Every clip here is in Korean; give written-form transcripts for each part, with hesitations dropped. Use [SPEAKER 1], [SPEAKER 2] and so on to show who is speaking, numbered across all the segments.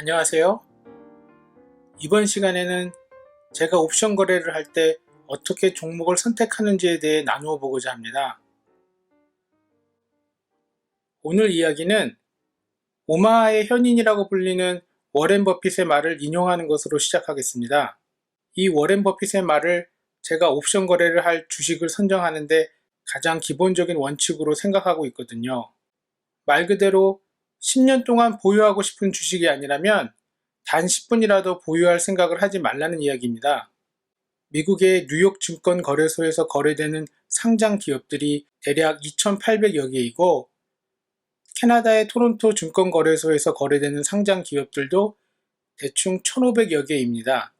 [SPEAKER 1] 안녕하세요. 이번 시간에는 제가 옵션 거래를 할 때 어떻게 종목을 선택하는지에 대해 나누어 보고자 합니다. 오늘 이야기는 오마하의 현인이라고 불리는 워렌 버핏의 말을 인용하는 것으로 시작하겠습니다. 이 워렌 버핏의 말을 제가 옵션 거래를 할 주식을 선정하는데 가장 기본적인 원칙으로 생각하고 있거든요. 말 그대로 10년 동안 보유하고 싶은 주식이 아니라면 단 10분이라도 보유할 생각을 하지 말라는 이야기입니다. 미국의 뉴욕 증권 거래소에서 거래되는 상장 기업들이 대략 2,800여 개이고 캐나다의 토론토 증권 거래소에서 거래되는 상장 기업들도 대충 1,500여 개입니다.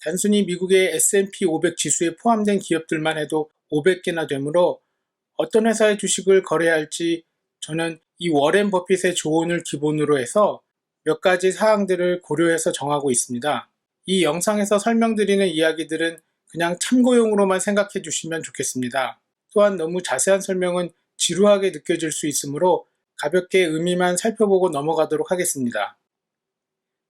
[SPEAKER 1] 단순히 미국의 S&P 500 지수에 포함된 기업들만 해도 500개나 되므로 어떤 회사의 주식을 거래할지 저는 이 워렌 버핏의 조언을 기본으로 해서 몇 가지 사항들을 고려해서 정하고 있습니다. 이 영상에서 설명드리는 이야기들은 그냥 참고용으로만 생각해 주시면 좋겠습니다. 또한 너무 자세한 설명은 지루하게 느껴질 수 있으므로 가볍게 의미만 살펴보고 넘어가도록 하겠습니다.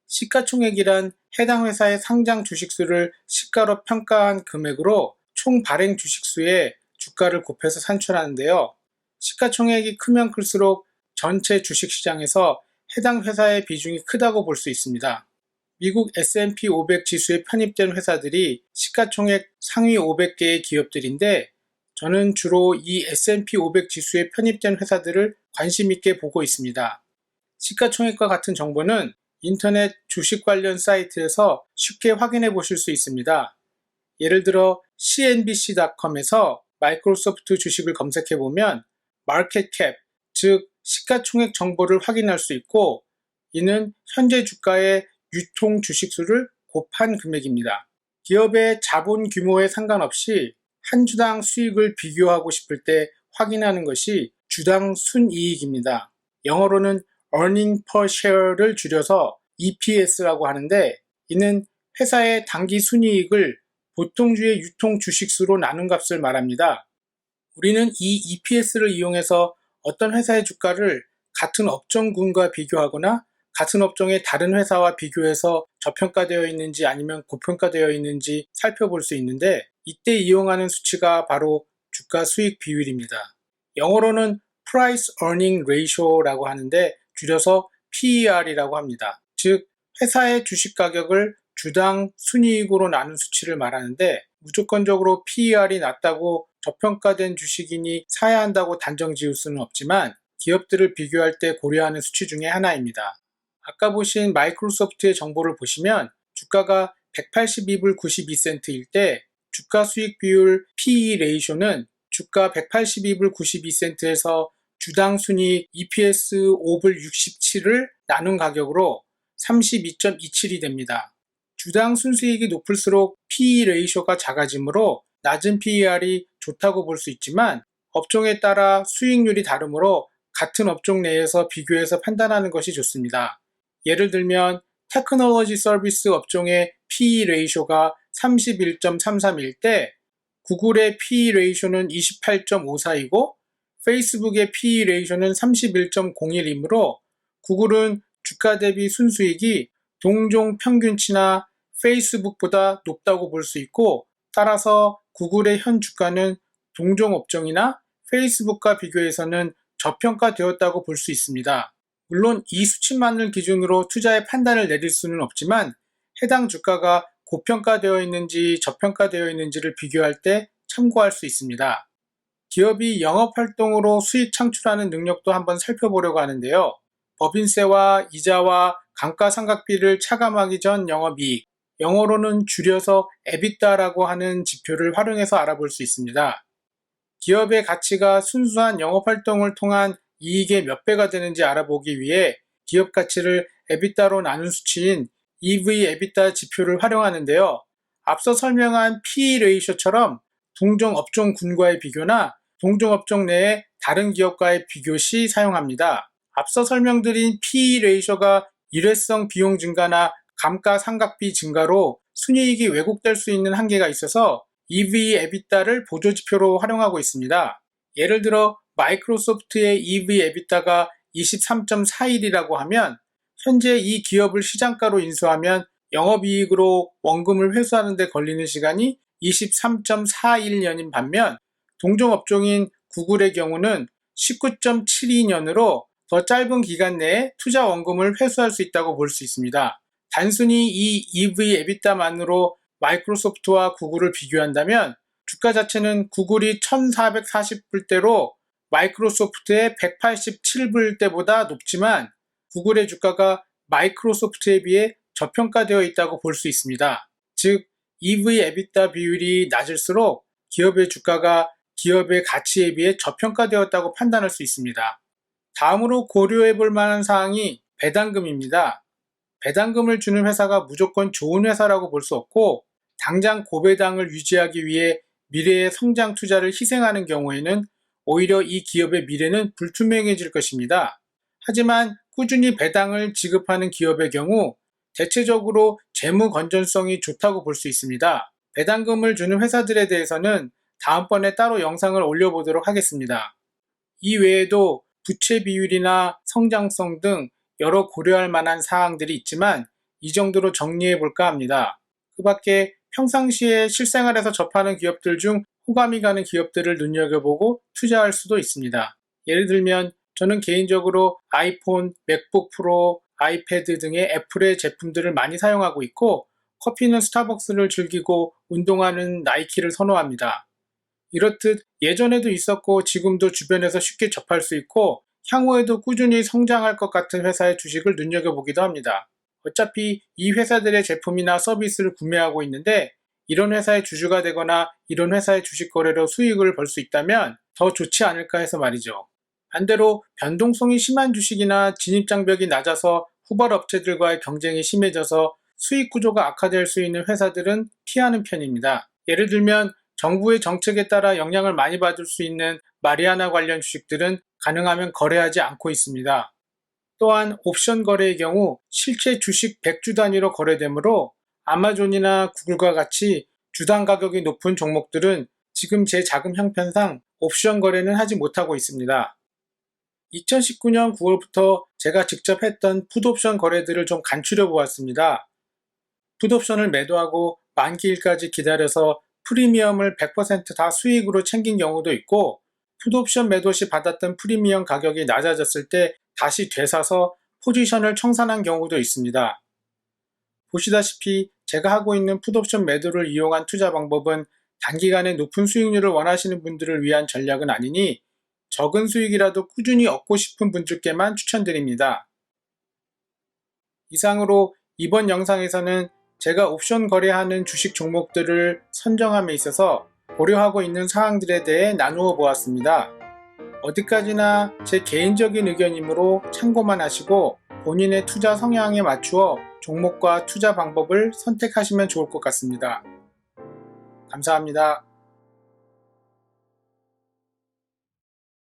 [SPEAKER 1] 시가총액이란 해당 회사의 상장 주식수를 시가로 평가한 금액으로 총 발행 주식수에 주가를 곱해서 산출하는데요. 시가총액이 크면 클수록 전체 주식시장에서 해당 회사의 비중이 크다고 볼 수 있습니다. 미국 S&P 500 지수에 편입된 회사들이 시가총액 상위 500개의 기업들인데 저는 주로 이 S&P 500 지수에 편입된 회사들을 관심 있게 보고 있습니다. 시가총액과 같은 정보는 인터넷 주식 관련 사이트에서 쉽게 확인해 보실 수 있습니다. 예를 들어 cnbc.com에서 마이크로소프트 주식을 검색해 보면 마켓캡, 즉 시가총액 정보를 확인할 수 있고 이는 현재 주가의 유통 주식수를 곱한 금액입니다. 기업의 자본 규모에 상관없이 한 주당 수익을 비교하고 싶을 때 확인하는 것이 주당 순이익입니다. 영어로는 earning per share를 줄여서 EPS라고 하는데 이는 회사의 단기 순이익을 보통주의 유통 주식수로 나눈 값을 말합니다. 우리는 이 EPS를 이용해서 어떤 회사의 주가를 같은 업종군과 비교하거나 같은 업종의 다른 회사와 비교해서 저평가되어 있는지 아니면 고평가되어 있는지 살펴볼 수 있는데 이때 이용하는 수치가 바로 주가 수익 비율입니다. 영어로는 Price Earning Ratio라고 하는데 줄여서 PER이라고 합니다. 즉 회사의 주식 가격을 주당 순이익으로 나눈 수치를 말하는데 무조건적으로 PER이 낮다고 저평가된 주식이니 사야 한다고 단정 지을 수는 없지만 기업들을 비교할 때 고려하는 수치 중에 하나입니다. 아까 보신 마이크로소프트의 정보를 보시면 주가가 182불 92센트일 때 주가 수익 비율 PE 레이쇼는 주가 182불 92센트에서 주당 순이익 EPS 5불 67을 나눈 가격으로 32.27이 됩니다. 주당 순수익이 높을수록 PE 레이쇼가 작아지므로 낮은 PER이 좋다고 볼 수 있지만 업종에 따라 수익률이 다르므로 같은 업종 내에서 비교해서 판단하는 것이 좋습니다. 예를 들면 테크놀로지 서비스 업종의 PE 레이쇼가 31.33일 때 구글의 PE 레이쇼는 28.54이고 페이스북의 PE 레이쇼는 31.01이므로 구글은 주가 대비 순수익이 동종 평균치나 페이스북보다 높다고 볼 수 있고 따라서 구글의 현 주가는 동종 업종이나 페이스북과 비교해서는 저평가되었다고 볼 수 있습니다. 물론 이 수치만을 기준으로 투자의 판단을 내릴 수는 없지만 해당 주가가 고평가되어 있는지 저평가되어 있는지를 비교할 때 참고할 수 있습니다. 기업이 영업활동으로 수익 창출하는 능력도 한번 살펴보려고 하는데요. 법인세와 이자와 감가상각비를 차감하기 전 영업이익, 영어로는 줄여서 EBITDA라고 하는 지표를 활용해서 알아볼 수 있습니다. 기업의 가치가 순수한 영업활동을 통한 이익의 몇 배가 되는지 알아보기 위해 기업 가치를 EBITDA로 나눈 수치인 EV/EBITDA 지표를 활용하는데요. 앞서 설명한 PE 레이쇼처럼 동종 업종군과의 비교나 동종 업종 내의 다른 기업과의 비교 시 사용합니다. 앞서 설명드린 PE 레이쇼가 일회성 비용 증가나 감가상각비 증가로 순이익이 왜곡될 수 있는 한계가 있어서 EV/EBITDA를 보조지표로 활용하고 있습니다. 예를 들어 마이크로소프트의 EV/EBITDA가 23.41이라고 하면 현재 이 기업을 시장가로 인수하면 영업이익으로 원금을 회수하는 데 걸리는 시간이 23.41년인 반면 동종업종인 구글의 경우는 19.72년으로 더 짧은 기간 내에 투자 원금을 회수할 수 있다고 볼 수 있습니다. 단순히 이 EV 에비타만으로 마이크로소프트와 구글을 비교한다면 주가 자체는 구글이 1440불대로 마이크로소프트의 187불대보다 높지만 구글의 주가가 마이크로소프트에 비해 저평가되어 있다고 볼 수 있습니다. 즉, EV 에비타 비율이 낮을수록 기업의 주가가 기업의 가치에 비해 저평가되었다고 판단할 수 있습니다. 다음으로 고려해 볼 만한 사항이 배당금입니다. 배당금을 주는 회사가 무조건 좋은 회사라고 볼 수 없고 당장 고배당을 유지하기 위해 미래의 성장 투자를 희생하는 경우에는 오히려 이 기업의 미래는 불투명해질 것입니다. 하지만 꾸준히 배당을 지급하는 기업의 경우 대체적으로 재무 건전성이 좋다고 볼 수 있습니다. 배당금을 주는 회사들에 대해서는 다음번에 따로 영상을 올려보도록 하겠습니다. 이 외에도 부채 비율이나 성장성 등 여러 고려할 만한 사항들이 있지만 이 정도로 정리해 볼까 합니다. 그 밖에 평상시에 실생활에서 접하는 기업들 중 호감이 가는 기업들을 눈여겨보고 투자할 수도 있습니다. 예를 들면 저는 개인적으로 아이폰, 맥북 프로, 아이패드 등의 애플의 제품들을 많이 사용하고 있고 커피는 스타벅스를 즐기고 운동화는 나이키를 선호합니다. 이렇듯 예전에도 있었고 지금도 주변에서 쉽게 접할 수 있고 향후에도 꾸준히 성장할 것 같은 회사의 주식을 눈여겨보기도 합니다. 어차피 이 회사들의 제품이나 서비스를 구매하고 있는데 이런 회사의 주주가 되거나 이런 회사의 주식 거래로 수익을 벌 수 있다면 더 좋지 않을까 해서 말이죠. 반대로 변동성이 심한 주식이나 진입장벽이 낮아서 후발 업체들과의 경쟁이 심해져서 수익 구조가 악화될 수 있는 회사들은 피하는 편입니다. 예를 들면 정부의 정책에 따라 영향을 많이 받을 수 있는 마리아나 관련 주식들은 가능하면 거래하지 않고 있습니다. 또한 옵션 거래의 경우 실제 주식 100주 단위로 거래되므로 아마존이나 구글과 같이 주당 가격이 높은 종목들은 지금 제 자금 형편상 옵션 거래는 하지 못하고 있습니다. 2019년 9월부터 제가 직접 했던 풋옵션 거래들을 좀 간추려 보았습니다. 풋옵션을 매도하고 만기일까지 기다려서 프리미엄을 100% 다 수익으로 챙긴 경우도 있고 풋옵션 매도 시 받았던 프리미엄 가격이 낮아졌을 때 다시 되사서 포지션을 청산한 경우도 있습니다. 보시다시피 제가 하고 있는 풋옵션 매도를 이용한 투자 방법은 단기간에 높은 수익률을 원하시는 분들을 위한 전략은 아니니 적은 수익이라도 꾸준히 얻고 싶은 분들께만 추천드립니다. 이상으로 이번 영상에서는 제가 옵션 거래하는 주식 종목들을 선정함에 있어서 고려하고 있는 사항들에 대해 나누어 보았습니다. 어디까지나 제 개인적인 의견이므로 참고만 하시고 본인의 투자 성향에 맞추어 종목과 투자 방법을 선택하시면 좋을 것 같습니다. 감사합니다.